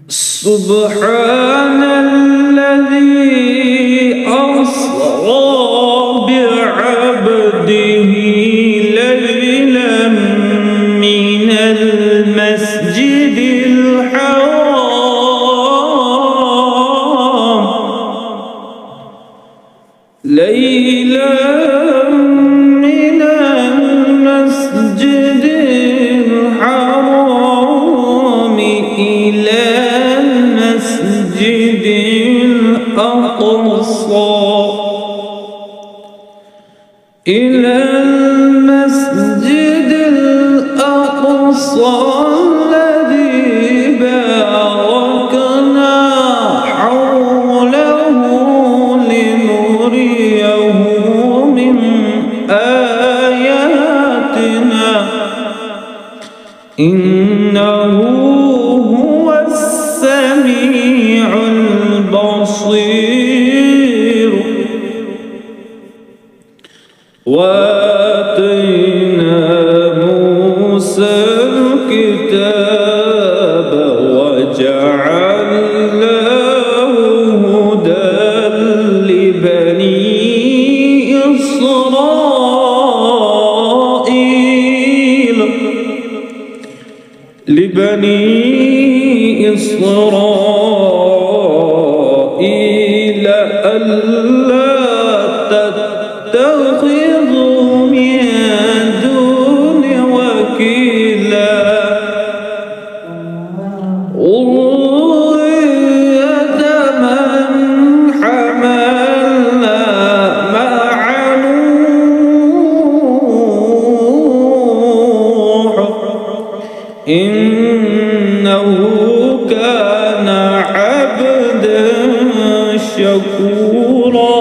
سبحان الذي أسرى بعبده ليلا من المسجد الحرام إلى المسجد الأقصى الذي باركنا حوله لنريه من آياتنا إنه هو السميع البصير. وآتينا موسى الكتاب وجعلناه هدى لبني إسرائيل ألا تتخذوا من دون وكيلا ذرية من حملنا مع نوح إنه كان عبدا شكورا.